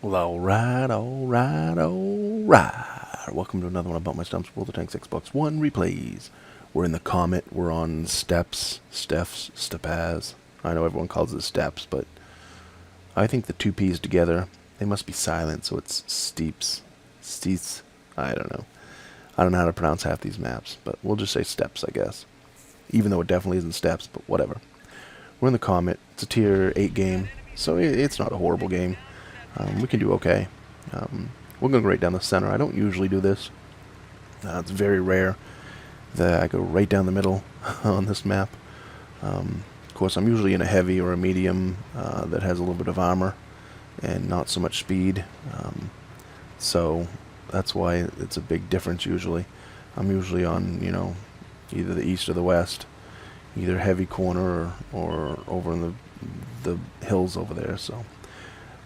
Well, alright, alright, alright. Welcome to another one of BumpmyStump's World of Tanks Xbox One replays. We're in the Comet. We're on Steps, Stepaz. I know everyone calls it Steps, but I think the two P's together, they must be silent, so it's Steeps. I don't know. I don't know how to pronounce half these maps, but we'll just say Steps, I guess. Even though it definitely isn't Steps, but whatever. We're in the Comet. It's a tier 8 game, so it's not a horrible game. We can do okay. We're going to go right down the center. I don't usually do this. It's very rare that I go right down the middle on this map. Of course, I'm usually in a heavy or a medium that has a little bit of armor and not so much speed. So that's why it's a big difference usually. I'm usually on, either the east or the west, either heavy corner or over in the hills over there. So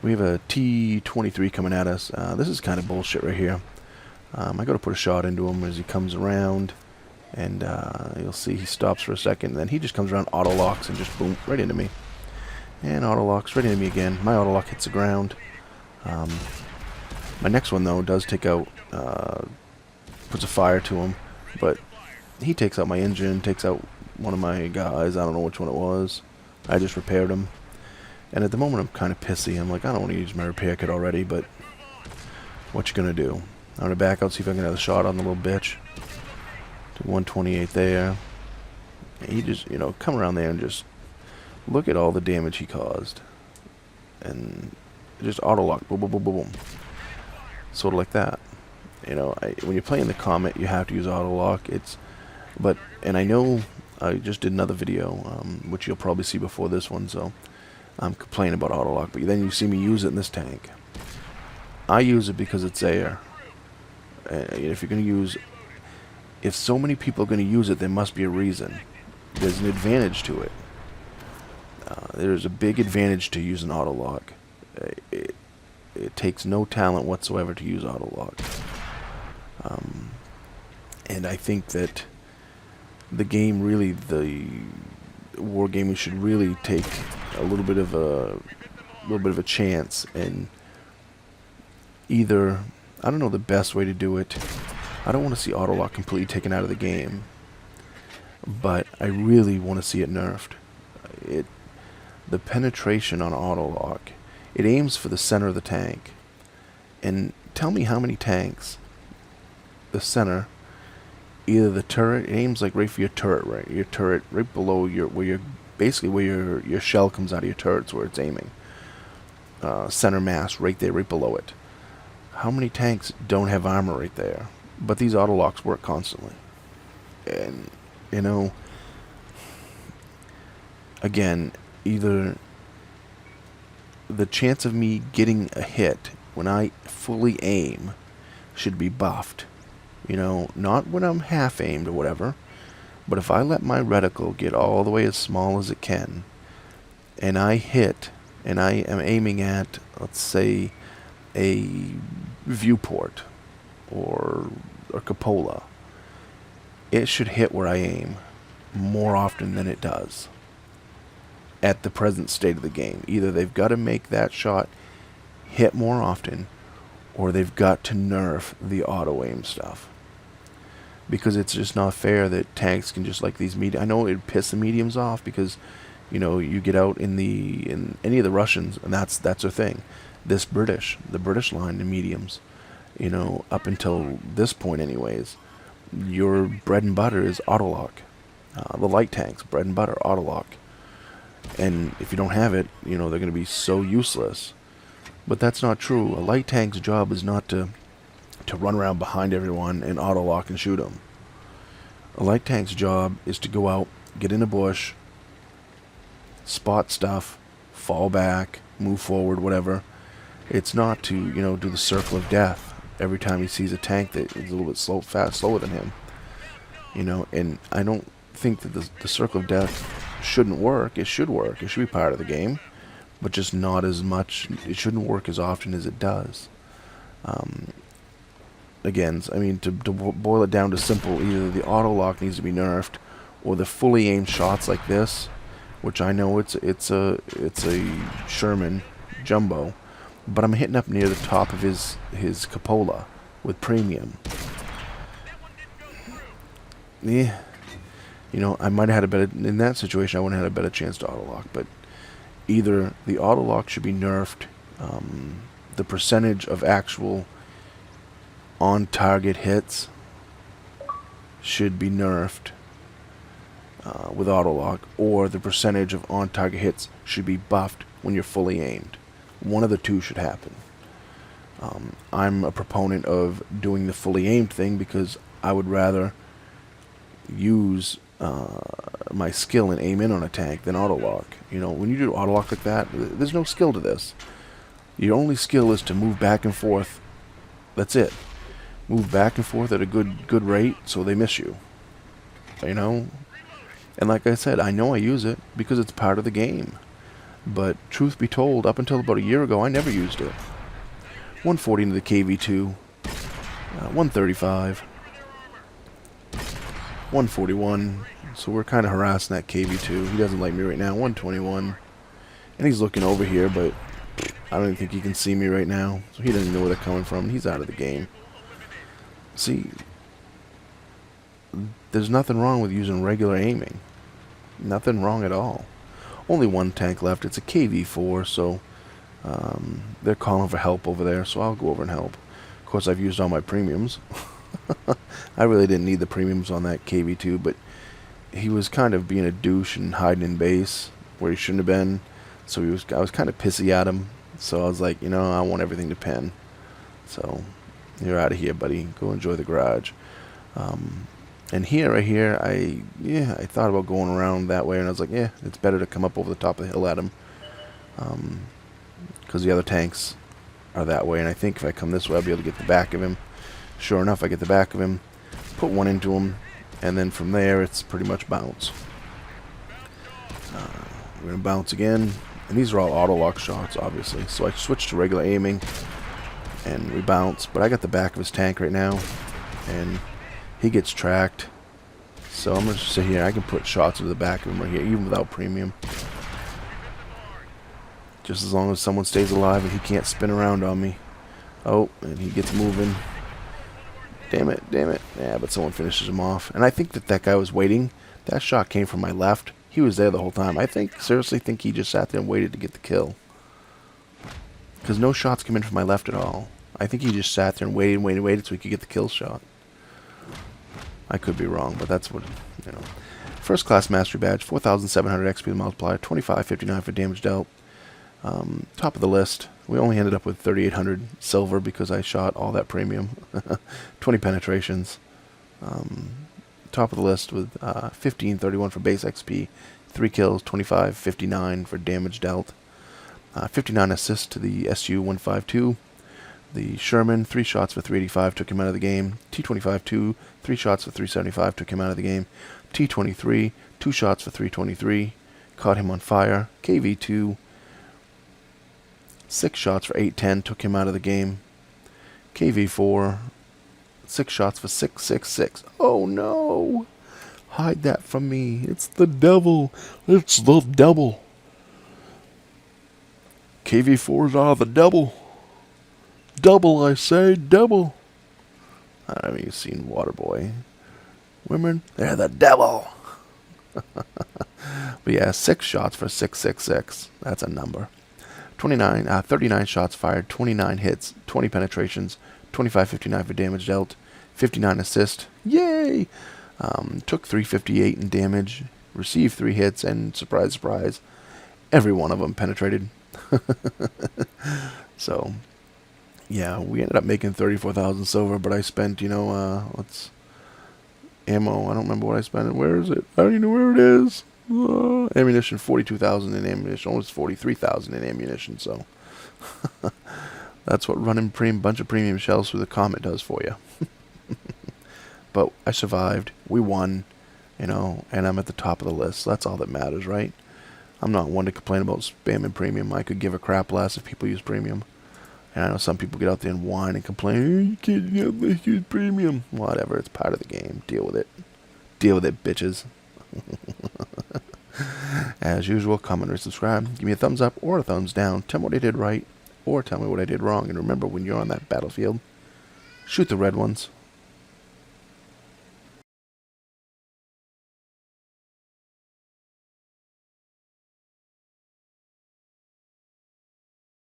we have a T-23 coming at us. This is kind of bullshit right here. I got to put a shot into him as he comes around, and you'll see he stops for a second, and then he just comes around, auto locks, and just boom, right into me. And auto locks right into me again. My auto lock hits the ground. My next one though does take out, puts a fire to him, but he takes out my engine, takes out one of my guys. I don't know which one it was. I just repaired him. And at the moment, I'm kind of pissy. I'm like, I don't want to use my repair kit already, but what you gonna do? I'm gonna back out, see if I can get another shot on the little bitch. To 128 there. And he just, come around there and just look at all the damage he caused. And just auto lock, boom, boom, boom, boom, boom. Sort of like that. When you're playing the Comet, you have to use auto lock. And I know I just did another video, which you'll probably see before this one, so I'm complaining about auto lock, but then you see me use it in this tank. I use it because it's there. If so many people are going to use it, there must be a reason. There's an advantage to it. There's a big advantage to using auto lock. It takes no talent whatsoever to use auto lock. And I think that the game really, the wargaming should really take a little bit of a chance, and either, I don't know the best way to do it. I don't want to see auto lock completely taken out of the game, but I really want to see it nerfed. The penetration on auto lock, it aims for the center of the tank, and tell me how many tanks the center, either the turret, it aims like right for your turret, right? Your turret right below basically where your shell comes out of your turrets, where it's aiming. Center mass right there, right below it. How many tanks don't have armor right there? But these auto locks work constantly. And, again, either the chance of me getting a hit when I fully aim should be buffed. Not when I'm half aimed or whatever. But if I let my reticle get all the way as small as it can, and I hit, and I am aiming at, let's say, a viewport or cupola, it should hit where I aim more often than it does at the present state of the game. Either they've got to make that shot hit more often, or they've got to nerf the auto aim stuff. Because it's just not fair that tanks can just, like these I know it'd piss the mediums off because, you get out in any of the Russians, and that's their thing. The British line in mediums, up until this point anyways, your bread and butter is auto lock. The light tanks, bread and butter, auto lock. And if you don't have it, they're going to be so useless. But that's not true. A light tank's job is not to run around behind everyone and auto lock and shoot them. A light tank's job is to go out, get in a bush, spot stuff, fall back, move forward, whatever. It's not to, do the circle of death every time he sees a tank that is a little bit slower than him. And I don't think that the circle of death shouldn't work. It should work. It should be part of the game, but just not as much. It shouldn't work as often as it does. Again, to boil it down to simple, either the auto lock needs to be nerfed, or the fully aimed shots like this, which I know it's a Sherman jumbo, but I'm hitting up near the top of his cupola with premium. Yeah, you know, I might have had a better, in that situation I would have had a better chance to auto lock, but either the auto lock should be nerfed, the percentage of actual on target hits should be nerfed with auto lock, or the percentage of on target hits should be buffed when you're fully aimed. One of the two should happen. I'm a proponent of doing the fully aimed thing because I would rather use my skill and aim in on a tank than auto lock. You know, when you do auto lock like that, there's no skill to this. Your only skill is to move back and forth. That's it. Move back and forth at a good rate so they miss you. You know? And like I said, I know I use it because it's part of the game. But truth be told, up until about a year ago, I never used it. 140 into the KV-2. 135. 141. So we're kind of harassing that KV-2. He doesn't like me right now. 121. And he's looking over here, but I don't even think he can see me right now. So he doesn't know where they're coming from. He's out of the game. See, there's nothing wrong with using regular aiming. Nothing wrong at all. Only one tank left. It's a KV-4, so they're calling for help over there, so I'll go over and help. Of course, I've used all my premiums. I really didn't need the premiums on that KV-2, but he was kind of being a douche and hiding in base where he shouldn't have been. So I was kind of pissy at him. So I was like, you know, I want everything to pen. So you're out of here, buddy. Go enjoy the garage. And here, right here, I thought about going around that way, and I was like, yeah, it's better to come up over the top of the hill at him. Because the other tanks are that way, and I think if I come this way, I'll be able to get the back of him. Sure enough, I get the back of him, put one into him, and then from there, it's pretty much bounce. We're going to bounce again, and these are all auto lock shots, obviously. So I switched to regular aiming, and we bounce, but I got the back of his tank right now, and he gets tracked. So I'm going to sit here. I can put shots into the back of him right here, even without premium. Just as long as someone stays alive and he can't spin around on me. Oh, and he gets moving. Damn it, damn it. Yeah, but someone finishes him off. And I think that guy was waiting. That shot came from my left. He was there the whole time. I seriously think he just sat there and waited to get the kill. Because no shots come in from my left at all. I think he just sat there and waited so he could get the kill shot. I could be wrong, but that's what, you know. First class mastery badge, 4,700 XP with multiplier, 25.59 for damage dealt. Top of the list. We only ended up with 3,800 silver because I shot all that premium. 20 penetrations. Top of the list with 1531 for base XP, 3 kills, 25.59 for damage dealt. 59 assists to the SU-152. The Sherman, 3 shots for 385, took him out of the game. T-25-2, 3 shots for 375, took him out of the game. T-23, 2 shots for 323, caught him on fire. KV-2, 6 shots for 810, took him out of the game. KV-4, 6 shots for 666. Oh no! Hide that from me. It's the devil. It's the devil. KV-4's are the devil. Double, I say, double. I don't know if you've seen Waterboy. Women, they're the devil. But yeah, 6 shots for 666. That's a number. 39 shots fired, 29 hits, 20 penetrations, 25.59 for damage dealt, 59 assists. Yay! Took 358 in damage, received 3 hits, and surprise, surprise, every one of them penetrated. So, yeah, we ended up making 34,000 silver, but I spent, you know, ammo. I don't remember what I spent. Where is it? I don't even know where it is. Ammunition, 42,000 in ammunition, almost 43,000 in ammunition, so that's what running bunch of premium shells through the Comet does for you. But I survived. We won, you know, and I'm at the top of the list. So that's all that matters, right? I'm not one to complain about spamming premium. I could give a crap less if people use premium. And I know some people get out there and whine and complain, hey, you can't use premium. Whatever, it's part of the game. Deal with it. Deal with it, bitches. As usual, comment or subscribe. Give me a thumbs up or a thumbs down. Tell me what I did right or tell me what I did wrong. And remember, when you're on that battlefield, shoot the red ones.